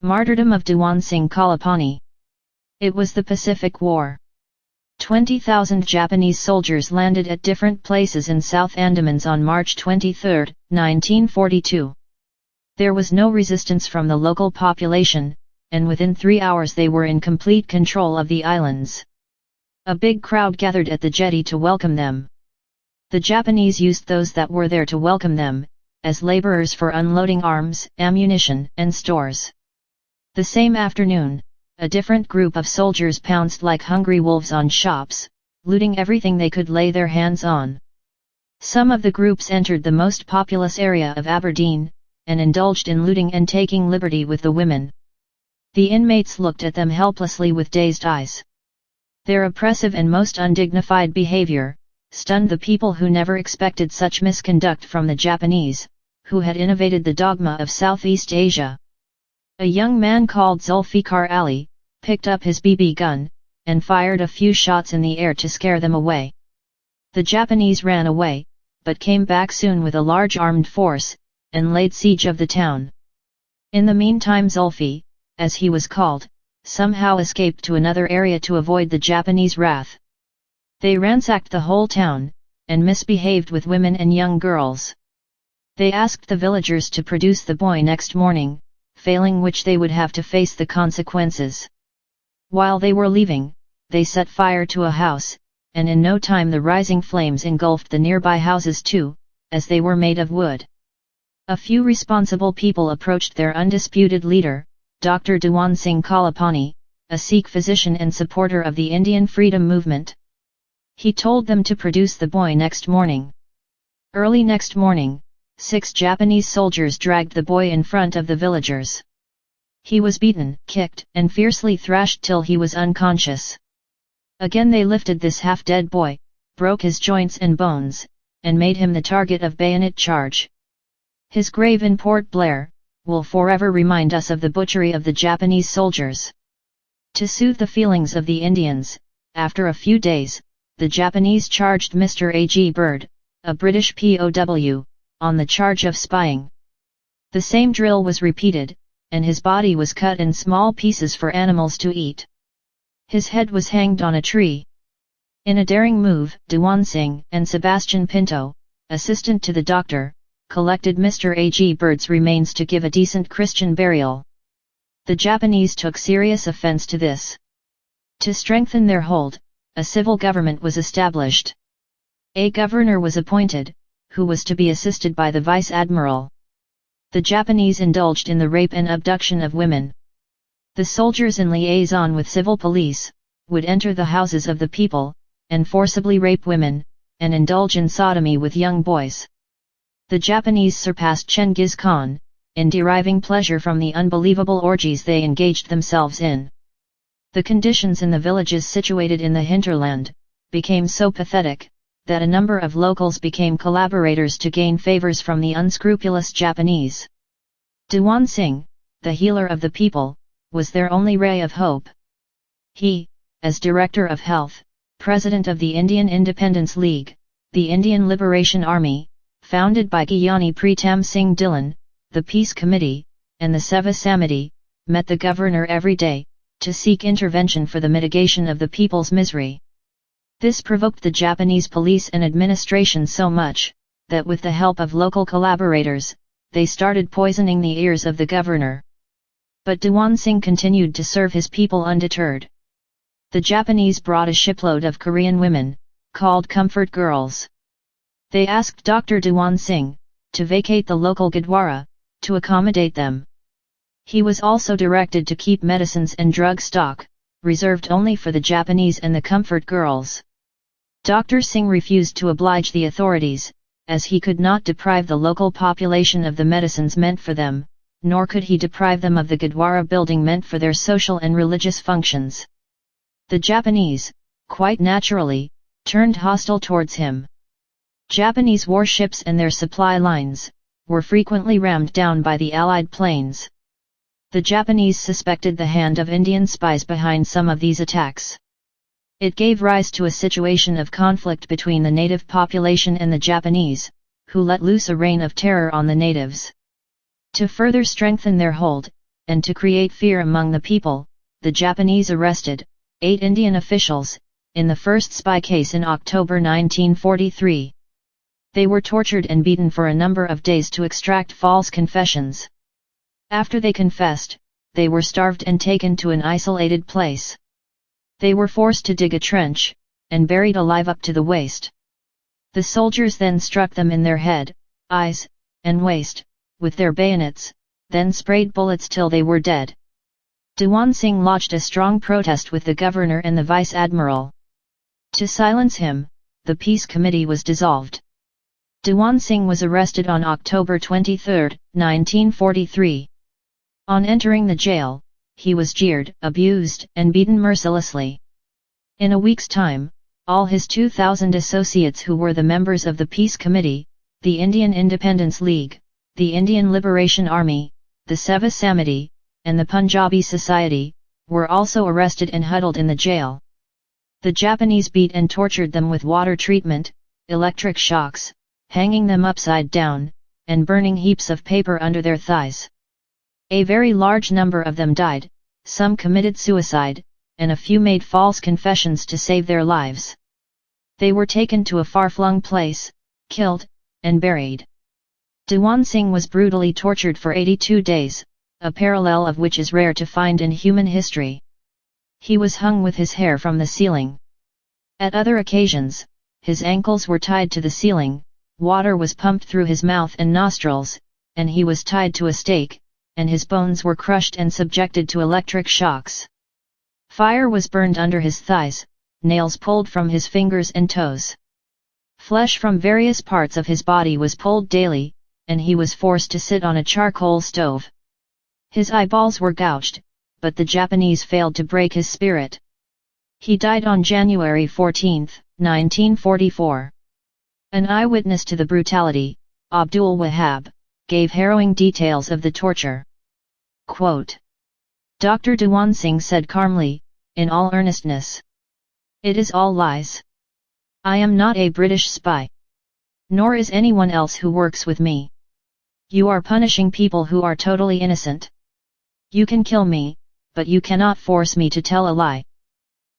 Martyrdom of Diwan Singh Kalapani. It was the Pacific War. 20,000 Japanese soldiers landed at different places in South Andamans on March 23, 1942. There was no resistance from the local population, and within 3 hours they were in complete control of the islands. A big crowd gathered at the jetty to welcome them. The Japanese used those that were there to welcome them, as laborers for unloading arms, ammunition, and stores. The same afternoon, a different group of soldiers pounced like hungry wolves on shops, looting everything they could lay their hands on. Some of the groups entered the most populous area of Aberdeen, and indulged in looting and taking liberty with the women. The inmates looked at them helplessly with dazed eyes. Their oppressive and most undignified behavior stunned the people who never expected such misconduct from the Japanese, who had innovated the dogma of Southeast Asia. A young man called Zulfikar Ali picked up his BB gun, and fired a few shots in the air to scare them away. The Japanese ran away, but came back soon with a large armed force, and laid siege of the town. In the meantime Zulfi, as he was called, somehow escaped to another area to avoid the Japanese wrath. They ransacked the whole town, and misbehaved with women and young girls. They asked the villagers to produce the boy next morning, failing which they would have to face the consequences. While they were leaving, they set fire to a house, and in no time the rising flames engulfed the nearby houses too, as they were made of wood. A few responsible people approached their undisputed leader, Dr. Diwan Singh Kalapani, a Sikh physician and supporter of the Indian freedom movement. He told them to produce the boy next morning. Early next morning, 6 Japanese soldiers dragged the boy in front of the villagers. He was beaten, kicked, and fiercely thrashed till he was unconscious. Again they lifted this half-dead boy, broke his joints and bones, and made him the target of bayonet charge. His grave in Port Blair will forever remind us of the butchery of the Japanese soldiers. To soothe the feelings of the Indians, after a few days, the Japanese charged Mr. A.G. Bird, a British POW, on the charge of spying. The same drill was repeated, and his body was cut in small pieces for animals to eat. His head was hanged on a tree. In a daring move, Diwan Singh and Sebastian Pinto, assistant to the doctor, collected Mr. A.G. Bird's remains to give a decent Christian burial. The Japanese took serious offense to this. To strengthen their hold, a civil government was established. A governor was appointed, who was to be assisted by the vice admiral. The Japanese indulged in the rape and abduction of women. The soldiers in liaison with civil police would enter the houses of the people, and forcibly rape women, and indulge in sodomy with young boys. The Japanese surpassed Chengiz Khan in deriving pleasure from the unbelievable orgies they engaged themselves in. The conditions in the villages situated in the hinterland became so pathetic that a number of locals became collaborators to gain favors from the unscrupulous Japanese. Diwan Singh, the healer of the people, was their only ray of hope. He, as Director of Health, President of the Indian Independence League, the Indian Liberation Army, founded by Gyani Pritam Singh Dhillon, the Peace Committee, and the Seva Samiti, met the governor every day, to seek intervention for the mitigation of the people's misery. This provoked the Japanese police and administration so much, that with the help of local collaborators, they started poisoning the ears of the governor. But Diwan Singh continued to serve his people undeterred. The Japanese brought a shipload of Korean women, called comfort girls. They asked Dr. Diwan Singh to vacate the local Gurdwara, to accommodate them. He was also directed to keep medicines and drug stock, reserved only for the Japanese and the comfort girls. Dr. Singh refused to oblige the authorities, as he could not deprive the local population of the medicines meant for them, nor could he deprive them of the Gurdwara building meant for their social and religious functions. The Japanese, quite naturally, turned hostile towards him. Japanese warships and their supply lines were frequently rammed down by the Allied planes. The Japanese suspected the hand of Indian spies behind some of these attacks. It gave rise to a situation of conflict between the native population and the Japanese, who let loose a reign of terror on the natives. To further strengthen their hold, and to create fear among the people, the Japanese arrested 8 Indian officials in the first spy case in October 1943. They were tortured and beaten for a number of days to extract false confessions. After they confessed, they were starved and taken to an isolated place. They were forced to dig a trench, and buried alive up to the waist. The soldiers then struck them in their head, eyes, and waist, with their bayonets, then sprayed bullets till they were dead. Diwan Singh lodged a strong protest with the governor and the vice-admiral. To silence him, the peace committee was dissolved. Diwan Singh was arrested on October 23, 1943. On entering the jail, he was jeered, abused, and beaten mercilessly. In a week's time, all his 2,000 associates who were the members of the Peace Committee, the Indian Independence League, the Indian Liberation Army, the Seva Samiti, and the Punjabi Society, were also arrested and huddled in the jail. The Japanese beat and tortured them with water treatment, electric shocks, hanging them upside down, and burning heaps of paper under their thighs. A very large number of them died, some committed suicide, and a few made false confessions to save their lives. They were taken to a far-flung place, killed, and buried. Diwan Singh was brutally tortured for 82 days, a parallel of which is rare to find in human history. He was hung with his hair from the ceiling. At other occasions, his ankles were tied to the ceiling, water was pumped through his mouth and nostrils, and he was tied to a stake, and his bones were crushed and subjected to electric shocks. Fire was burned under his thighs, nails pulled from his fingers and toes. Flesh from various parts of his body was pulled daily, and he was forced to sit on a charcoal stove. His eyeballs were gouged, but the Japanese failed to break his spirit. He died on January 14, 1944. An eyewitness to the brutality, Abdul Wahab, gave harrowing details of the torture. Quote, Dr. Diwan Singh said calmly, in all earnestness, "It is all lies. I am not a British spy. Nor is anyone else who works with me. You are punishing people who are totally innocent. You can kill me, but you cannot force me to tell a lie."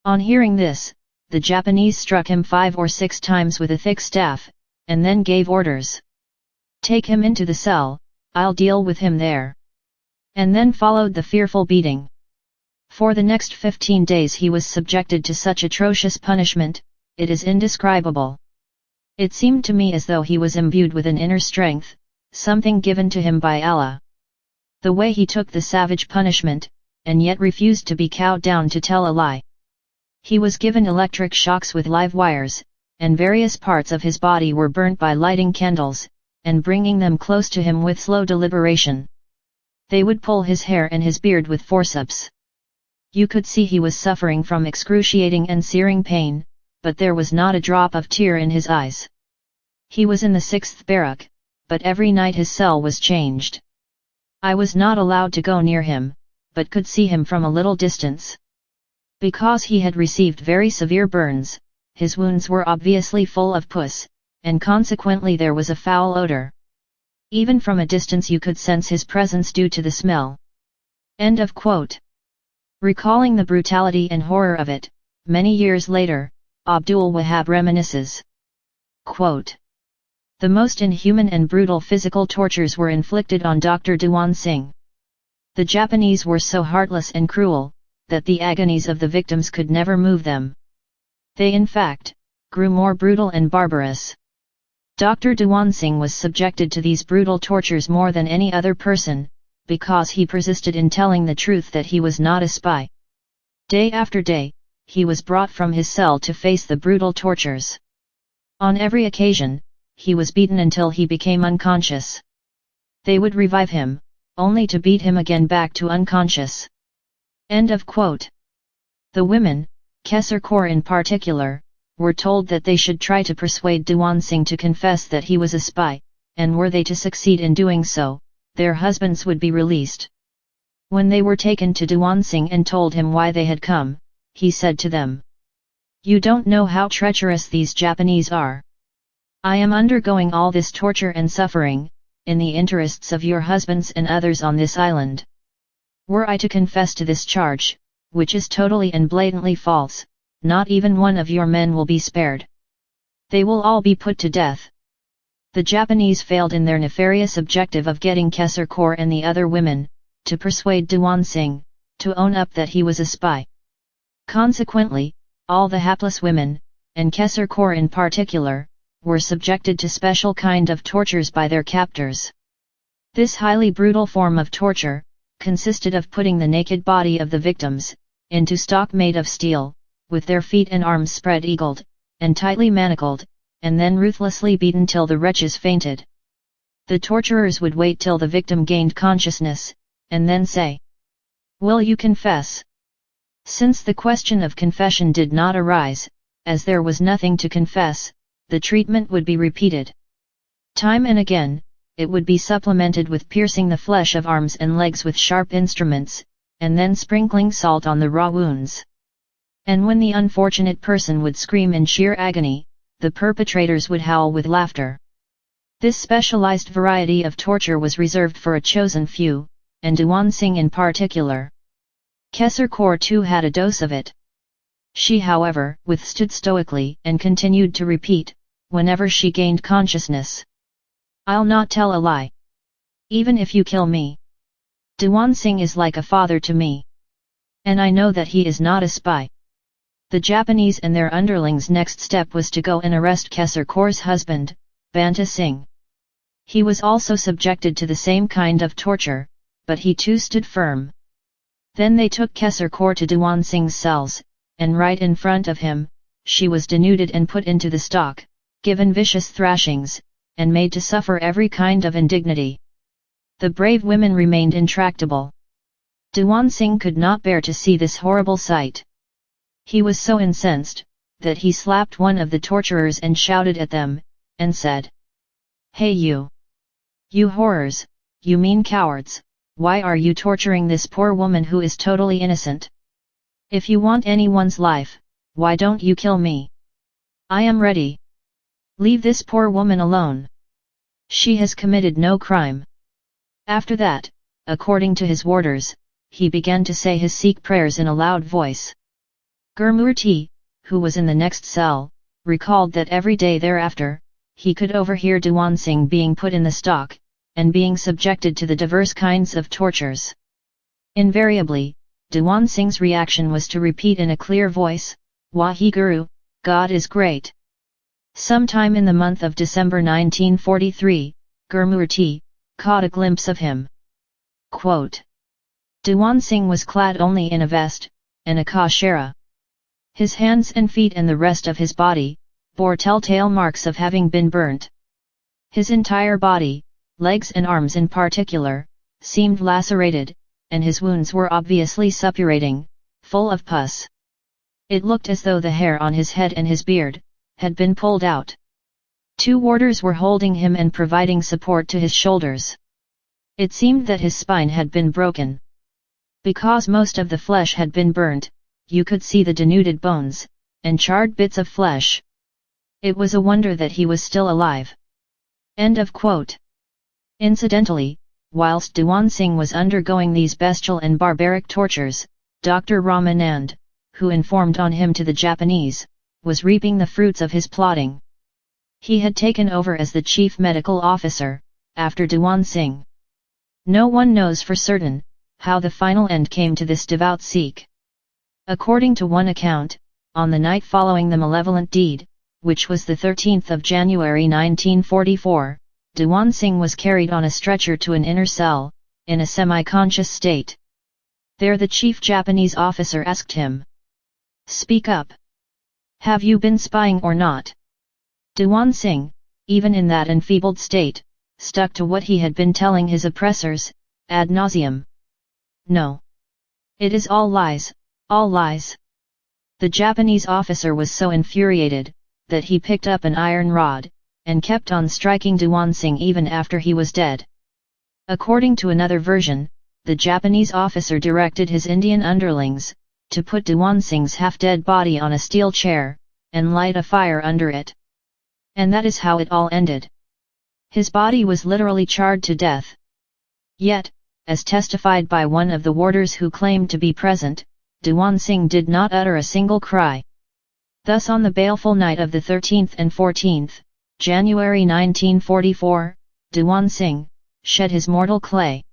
On hearing this, the Japanese struck him 5 or 6 times with a thick staff, and then gave orders. "Take him into the cell, I'll deal with him there." And then followed the fearful beating. For the next 15 days he was subjected to such atrocious punishment, it is indescribable. It seemed to me as though he was imbued with an inner strength, something given to him by Allah. The way he took the savage punishment, and yet refused to be cowed down to tell a lie. He was given electric shocks with live wires, and various parts of his body were burnt by lighting candles, and bringing them close to him with slow deliberation. They would pull his hair and his beard with forceps. You could see he was suffering from excruciating and searing pain, but there was not a drop of tear in his eyes. He was in the 6th barrack, but every night his cell was changed. I was not allowed to go near him, but could see him from a little distance. Because he had received very severe burns, his wounds were obviously full of pus, and consequently there was a foul odor. Even from a distance you could sense his presence due to the smell. End of quote. Recalling the brutality and horror of it, many years later, Abdul Wahab reminisces. Quote, "The most inhuman and brutal physical tortures were inflicted on Dr. Diwan Singh. The Japanese were so heartless and cruel, that the agonies of the victims could never move them. They in fact, grew more brutal and barbarous. Dr. Diwan Singh was subjected to these brutal tortures more than any other person, because he persisted in telling the truth that he was not a spy. Day after day, he was brought from his cell to face the brutal tortures. On every occasion, he was beaten until he became unconscious. They would revive him, only to beat him again back to unconscious." End of quote. The women, Kesar Kaur in particular, were told that they should try to persuade Diwan Singh to confess that he was a spy, and were they to succeed in doing so, their husbands would be released. When they were taken to Diwan Singh and told him why they had come, he said to them, "You don't know how treacherous these Japanese are. I am undergoing all this torture and suffering, in the interests of your husbands and others on this island. Were I to confess to this charge, which is totally and blatantly false, not even one of your men will be spared. They will all be put to death. The Japanese failed in their nefarious objective of getting Kesar Kaur and the other women, to persuade Diwan Singh, to own up that he was a spy. Consequently, all the hapless women, and Kesar Kaur in particular, were subjected to special kind of tortures by their captors. This highly brutal form of torture, consisted of putting the naked body of the victims, into stock made of steel, with their feet and arms spread eagled, and tightly manacled, and then ruthlessly beaten till the wretches fainted. The torturers would wait till the victim gained consciousness, and then say, "Will you confess?" Since the question of confession did not arise, as there was nothing to confess, the treatment would be repeated. Time and again, it would be supplemented with piercing the flesh of arms and legs with sharp instruments, and then sprinkling salt on the raw wounds. And when the unfortunate person would scream in sheer agony, the perpetrators would howl with laughter. This specialized variety of torture was reserved for a chosen few, and Diwan Singh in particular. Kesar Kaur too had a dose of it. She however withstood stoically and continued to repeat, whenever she gained consciousness, "I'll not tell a lie. Even if you kill me. Diwan Singh is like a father to me. And I know that he is not a spy." The Japanese and their underlings' next step was to go and arrest Kesar Kaur's husband, Banta Singh. He was also subjected to the same kind of torture, but he too stood firm. Then they took Kesar Kaur to Diwan Singh's cells, and right in front of him, she was denuded and put into the stock, given vicious thrashings, and made to suffer every kind of indignity. The brave women remained intractable. Diwan Singh could not bear to see this horrible sight. He was so incensed, that he slapped one of the torturers and shouted at them, and said, "Hey you! You horrors, you mean cowards, why are you torturing this poor woman who is totally innocent? If you want anyone's life, why don't you kill me? I am ready. Leave this poor woman alone. She has committed no crime." After that, according to his warders, he began to say his Sikh prayers in a loud voice. Gurmurti, who was in the next cell, recalled that every day thereafter, he could overhear Diwan Singh being put in the stock, and being subjected to the diverse kinds of tortures. Invariably, Diwan Singh's reaction was to repeat in a clear voice, "Waheguru, God is great." Sometime in the month of December 1943, Gurmurti caught a glimpse of him. Quote, Diwan Singh was clad only in a vest, and a kashera. His hands and feet and the rest of his body, bore telltale marks of having been burnt. His entire body, legs and arms in particular, seemed lacerated, and his wounds were obviously suppurating, full of pus. It looked as though the hair on his head and his beard had been pulled out. 2 warders were holding him and providing support to his shoulders. It seemed that his spine had been broken. Because most of the flesh had been burnt, you could see the denuded bones, and charred bits of flesh. It was a wonder that he was still alive. End of quote. Incidentally, whilst Diwan Singh was undergoing these bestial and barbaric tortures, Dr. Ramanand, who informed on him to the Japanese, was reaping the fruits of his plotting. He had taken over as the chief medical officer, after Diwan Singh. No one knows for certain, how the final end came to this devout Sikh. According to one account, on the night following the malevolent deed, which was the 13th of January 1944, Diwan Singh was carried on a stretcher to an inner cell, in a semi-conscious state. There the chief Japanese officer asked him, "Speak up. Have you been spying or not?" Diwan Singh, even in that enfeebled state, stuck to what he had been telling his oppressors, ad nauseum. "No. It is all lies, all lies." The Japanese officer was so infuriated, that he picked up an iron rod, and kept on striking Diwan Singh even after he was dead. According to another version, the Japanese officer directed his Indian underlings, to put Diwan Singh's half-dead body on a steel chair, and light a fire under it. And that is how it all ended. His body was literally charred to death. Yet, as testified by one of the warders who claimed to be present, Diwan Singh did not utter a single cry. Thus on the baleful night of the 13th and 14th, January 1944, Diwan Singh, shed his mortal clay.